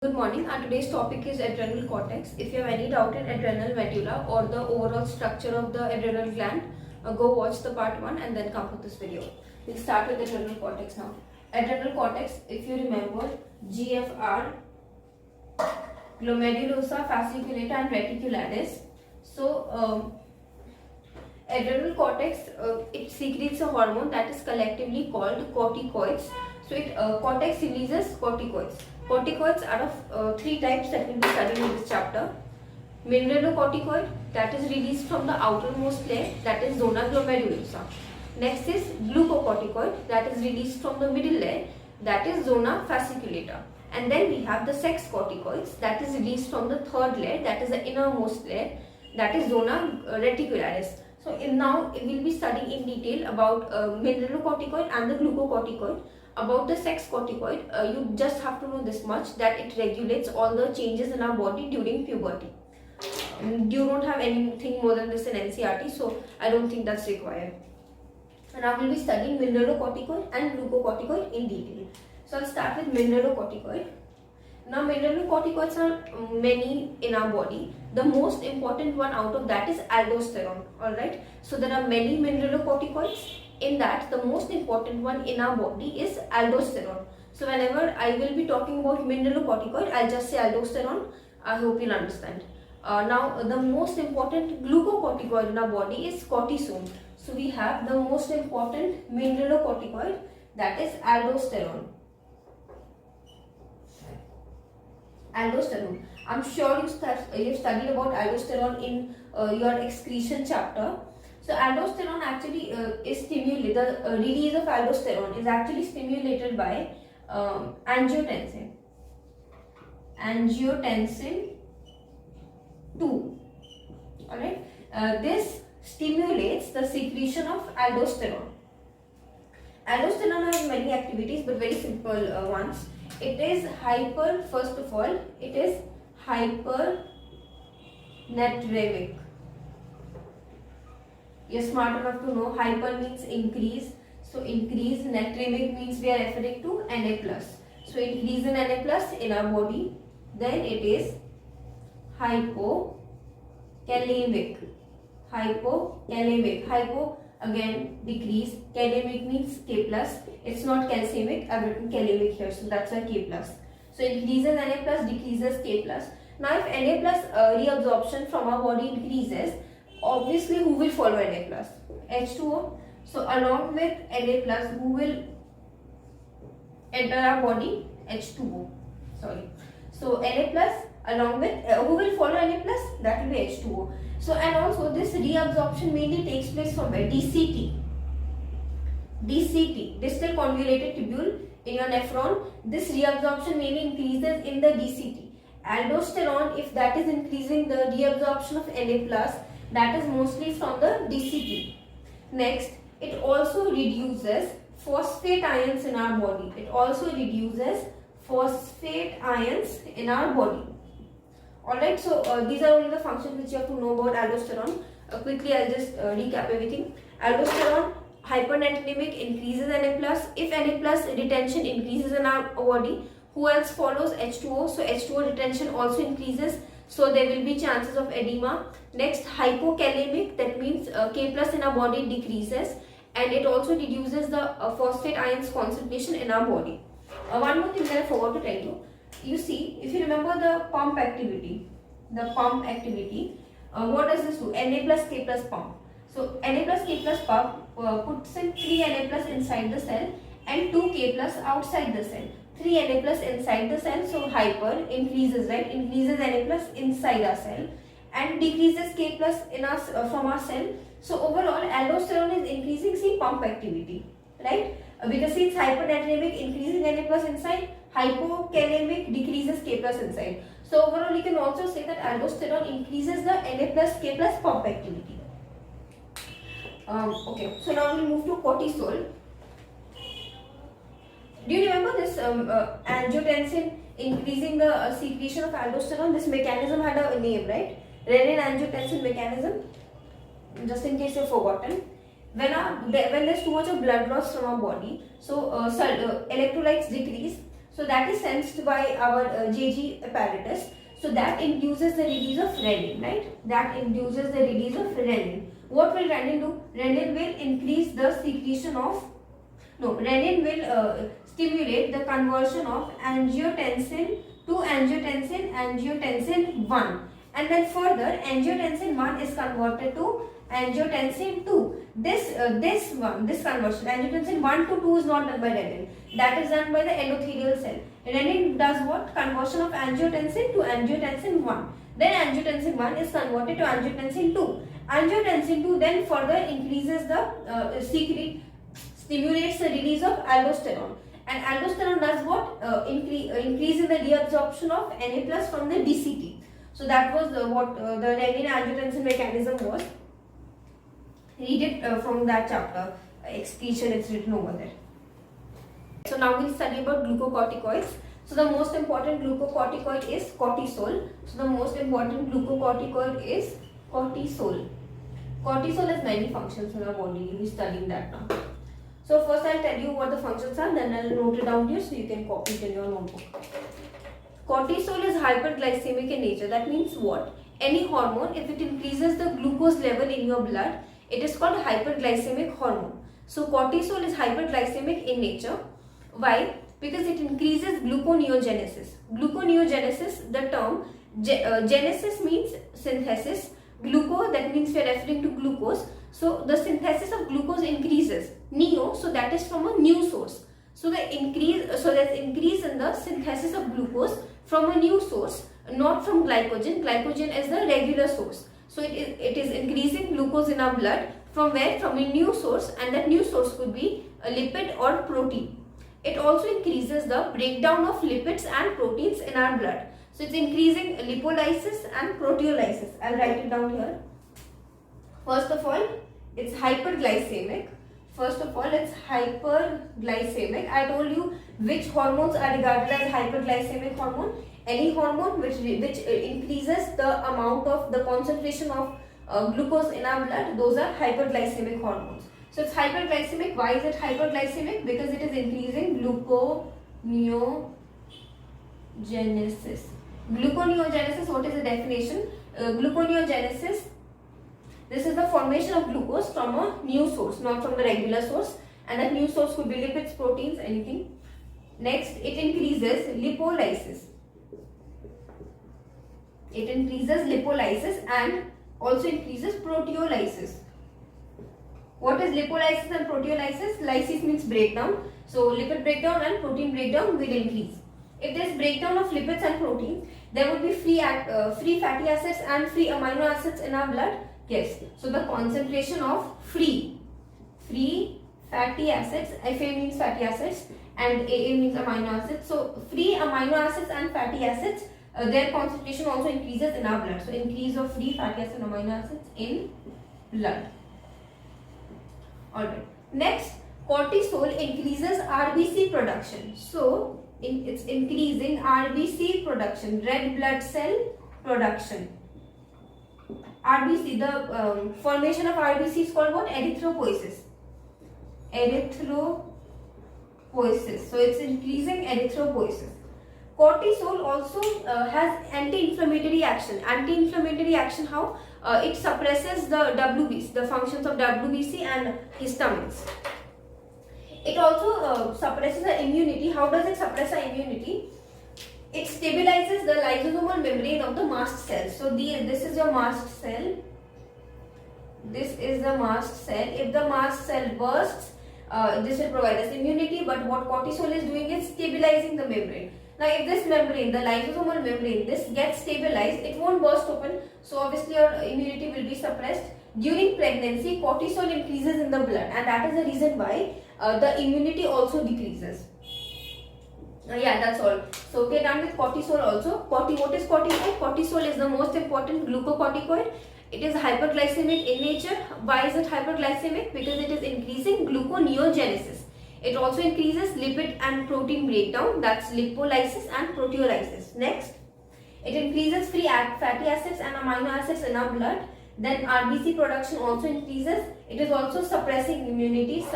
Good morning. Our today's topic is adrenal cortex. If you have any doubt in adrenal medulla or the overall structure of the adrenal gland, go watch the part 1 and then come to this video. We'll start with adrenal cortex now. Adrenal cortex, if you remember, GFR, glomerulosa, fasciculata and reticularis. So, adrenal cortex, it secretes a hormone that is collectively called corticoids. So, cortex releases corticoids. Corticoids are of three types that will be studied in this chapter. Mineralocorticoid, that is released from the outermost layer, that is zona glomerulosa. Next is glucocorticoid, that is released from the middle layer, that is zona fasciculata. And then we have the sex corticoids, that is released from the third layer, that is the innermost layer, that is zona reticularis. So now we will be studying in detail about mineralocorticoid and the glucocorticoid. About the sex corticoid, you just have to know this much, that it regulates all the changes in our body during puberty. You don't have anything more than this in NCERT, so I don't think that's required. And I will be studying mineralocorticoid and glucocorticoid in detail. So I'll start with mineralocorticoid. Now mineralocorticoids are many in our body. The most important one out of that is aldosterone. Alright. So there are many mineralocorticoids. In that, the most important one in our body is aldosterone. So whenever I will be talking about mineralocorticoid, I'll just say aldosterone. I hope you'll understand. Now the most important glucocorticoid in our body is cortisone. So we have the most important mineralocorticoid, that is aldosterone. Aldosterone. I'm sure you've studied about aldosterone in your excretion chapter. So aldosterone actually is stimulated, the release of aldosterone is actually stimulated by angiotensin. Angiotensin 2. Alright. This stimulates the secretion of aldosterone. Aldosterone has many activities but very simple ones. It is first of all, it is hypernatremic. You're smart enough to know hyper means increase. So increase, natremic means we are referring to Na+. So increase in Na+ in our body. Then it is hypokalemic. Hypo again decrease. Kalemic means K+. It's not calcemic. I've written kalemic here. So that's why K+. So increases Na+, decreases K+. Now if Na+ reabsorption from our body increases, obviously who will follow Na+? H2O. So along with Na+, who will enter our body? H2O. Sorry. So Na+ along with who will follow Na+? That will be H2O. So and also this reabsorption mainly takes place from where? DCT. Distal convoluted tubule in your nephron. This reabsorption mainly increases in the DCT. Aldosterone, if that is increasing the reabsorption of Na+, that is mostly from the DCT. Next, it also reduces phosphate ions in our body. Alright, so these are only the functions which you have to know about aldosterone. Quickly, I'll just recap everything. Aldosterone, hypernatremic, increases Na+. If Na+ retention increases in our body, who else follows? H2O. So H2O retention also increases. So there will be chances of edema. Next, hypokalemic, that means K+ in our body decreases, and it also reduces the phosphate ions concentration in our body. One more thing that I forgot to tell you. You see, if you remember the pump activity, what does this do? Na+, K+ pump. So Na+, K+ pump puts in 3 Na+ inside the cell and 2 K+ outside the cell. 3 Na+ inside the cell, so hyper increases, right? Increases Na+ inside our cell and decreases K+ in us from our cell. So overall, aldosterone is increasing, see, pump activity, right? Because see, it's hypernatremic, increasing Na+ inside, hypokalemic, decreases K+ inside. So overall, you can also say that aldosterone increases the Na+, K+ pump activity. Okay, so now we'll move to cortisol. Do you remember this angiotensin increasing the secretion of aldosterone? This mechanism had a name, right? Renin-angiotensin mechanism. Just in case you've forgotten. When there's too much of blood loss from our body, so electrolytes decrease. So that is sensed by our JG apparatus. So that induces the release of renin, right? That induces the release of renin. What will renin do? Renin will increase the secretion of, no, renin will stimulate the conversion of angiotensin to angiotensin 1, and then further angiotensin 1 is converted to angiotensin 2. This conversion angiotensin 1 to 2 is not done by renin. That is done by the endothelial cell. Renin does what? Conversion of angiotensin to angiotensin 1. Then angiotensin 1 is converted to angiotensin 2. Angiotensin 2 then further increases the stimulates the release of aldosterone. And aldosterone does what? Increase in the reabsorption of Na plus from the DCT. So that was what the renin angiotensin mechanism was. Read it from that chapter. Excretion, it's written over there. So now we'll study about glucocorticoids. So the most important glucocorticoid is cortisol. So the most important glucocorticoid is cortisol. Cortisol has many functions in our body. We'll be studying that now. So first I'll tell you what the functions are, then I'll note it down here so you can copy it in your notebook. Cortisol is hyperglycemic in nature. That means what? Any hormone, if it increases the glucose level in your blood, it is called hyperglycemic hormone. So cortisol is hyperglycemic in nature. Why? Because it increases gluconeogenesis. Gluconeogenesis, the term genesis means synthesis. Gluco, that means we are referring to glucose. So the synthesis of glucose increases. Neo, so that is from a new source. So there's increase in the synthesis of glucose from a new source, not from glycogen. Glycogen is the regular source. So it is increasing glucose in our blood from where? From a new source, and that new source could be a lipid or protein. It also increases the breakdown of lipids and proteins in our blood. So it's increasing lipolysis and proteolysis. I'll write it down here. First of all, it's hyperglycemic. I told you which hormones are regarded as hyperglycemic hormone. Any hormone which increases the amount of the concentration of glucose in our blood, those are hyperglycemic hormones. So it's hyperglycemic. Why is it hyperglycemic? Because it is increasing gluconeogenesis. Gluconeogenesis, what is the definition? Gluconeogenesis, this is the formation of glucose from a new source, not from the regular source, and that new source could be lipids, proteins, anything. Next, it increases lipolysis. It increases lipolysis and also increases proteolysis. What is lipolysis and proteolysis? Lysis means breakdown. So lipid breakdown and protein breakdown will increase. If there is breakdown of lipids and proteins, there would be free fatty acids and free amino acids in our blood. Yes. So the concentration of free fatty acids, Fa means fatty acids and Aa means amino acids. So free amino acids and fatty acids, their concentration also increases in our blood. So increase of free fatty acids and amino acids in blood. Alright. Next, cortisol increases RBC production. So it's increasing RBC production, red blood cell production. RBC, the formation of RBC is called what? Erythropoiesis. So it's increasing erythropoiesis. Cortisol also has anti-inflammatory action. Anti-inflammatory action, how? It suppresses the WBC, the functions of WBC and histamines. It also suppresses the immunity. How does it suppress the immunity? It stabilizes the lysosomal membrane of the mast cell. So this is your mast cell. This is the mast cell. If the mast cell bursts, this will provide us immunity. But what cortisol is doing is stabilizing the membrane. Now, if this membrane, the lysosomal membrane, this gets stabilized, it won't burst open. So obviously, your immunity will be suppressed. During pregnancy, cortisol increases in the blood, and that is the reason why the immunity also decreases. Yeah, that's all. So we're done with cortisol also. What is cortisol? Cortisol is the most important glucocorticoid. It is hyperglycemic in nature. Why is it hyperglycemic? Because it is increasing gluconeogenesis. It also increases lipid and protein breakdown, that's lipolysis and proteolysis. Next, it increases free fatty acids and amino acids in our blood. Then RBC production also increases. It is also suppressing immunity.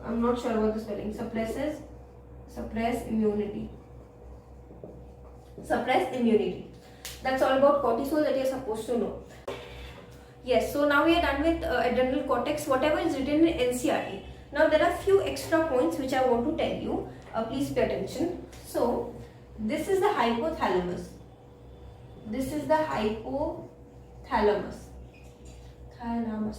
I'm not sure about the spelling. Suppress immunity. Suppress immunity. That's all about cortisol that you're supposed to know. Yes, so now we are done with adrenal cortex, whatever is written in NCERT. Now there are few extra points which I want to tell you. Please pay attention. So this is the hypothalamus. This is the hypothalamus.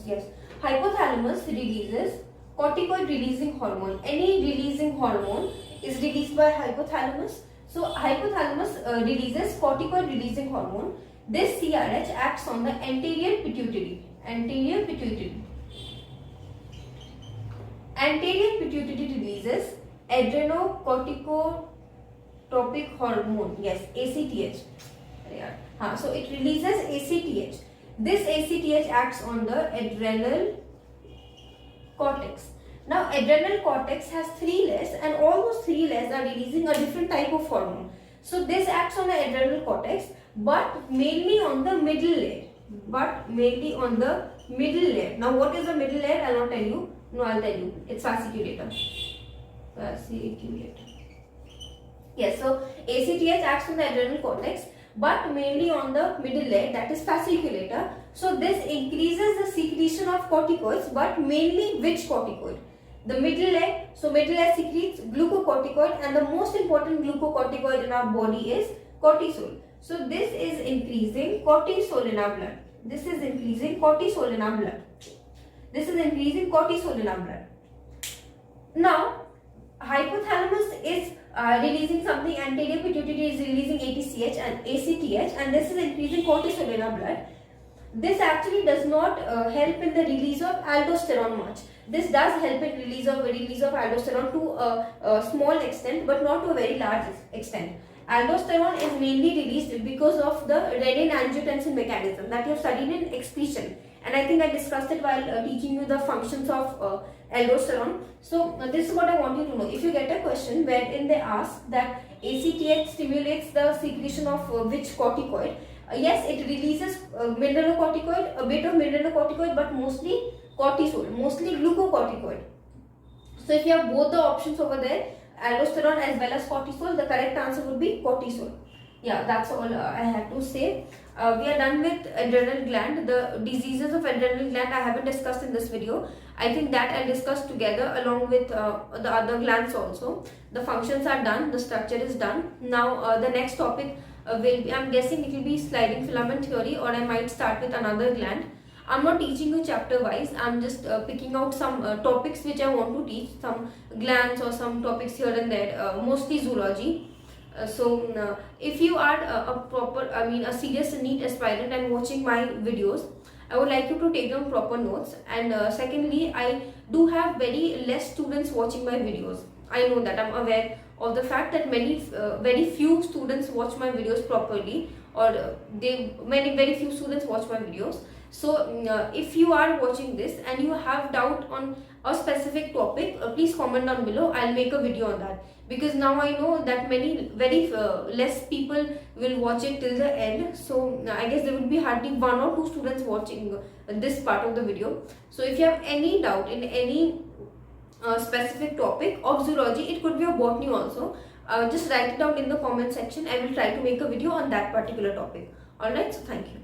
Yes. Hypothalamus releases corticoid releasing hormone. Any releasing hormone is released by hypothalamus. So hypothalamus releases corticoid releasing hormone. This CRH acts on the anterior pituitary. Anterior pituitary releases adrenocorticotropic hormone. Yes, ACTH. So it releases ACTH. This ACTH acts on the adrenal cortex. Now adrenal cortex has 3 layers and all those 3 layers are releasing a different type of hormone. So this acts on the adrenal cortex but mainly on the middle layer. Now what is the middle layer? I'll not tell you. No, I'll tell you. It's fasciculator. Yes, so ACTH acts on the adrenal cortex but mainly on the middle layer, that is fasciculator. So this increases the secretion of corticoids, but mainly which corticoid? The middle layer. So middle layer secretes glucocorticoid, and the most important glucocorticoid in our body is cortisol. So this is increasing cortisol in our blood. Now hypothalamus is releasing something, anterior pituitary is releasing ACTH, and this is increasing cortisol in our blood. This actually does not help in the release of aldosterone much. This does help in release of aldosterone to a small extent, but not to a very large extent. Aldosterone is mainly released because of the renin-angiotensin mechanism that you have studied in excretion, and I think I discussed it while teaching you the functions of aldosterone. So this is what I want you to know. If you get a question wherein they ask that ACTH stimulates the secretion of which corticoid, yes, it releases mineralocorticoid, a bit of mineralocorticoid, but mostly cortisol, mostly glucocorticoid. So if you have both the options over there, aldosterone as well as cortisol, the correct answer would be cortisol. Yeah, that's all I have to say. We are done with adrenal gland. The diseases of adrenal gland I haven't discussed in this video. I think that I'll discuss together along with the other glands also. The functions are done, the structure is done. Now the next topic will be, I'm guessing it will be sliding filament theory, or I might start with another gland. I'm not teaching you chapter wise, I'm just picking out some topics which I want to teach, some glands or some topics here and there, mostly zoology. So if you are a serious NEET aspirant and watching my videos, I would like you to take down proper notes. And secondly, I do have very less students watching my videos. I know that, I'm aware of the fact that very few students watch my videos properly, or very few students watch my videos. So if you are watching this and you have doubt on a specific topic, please comment down below. I'll make a video on that, because now I know that very less people will watch it till the end. So I guess there would be hardly 1 or 2 students watching this part of the video. So if you have any doubt in any specific topic of zoology, it could be of botany also, just write it down in the comment section. I will try to make a video on that particular topic. Alright, so thank you.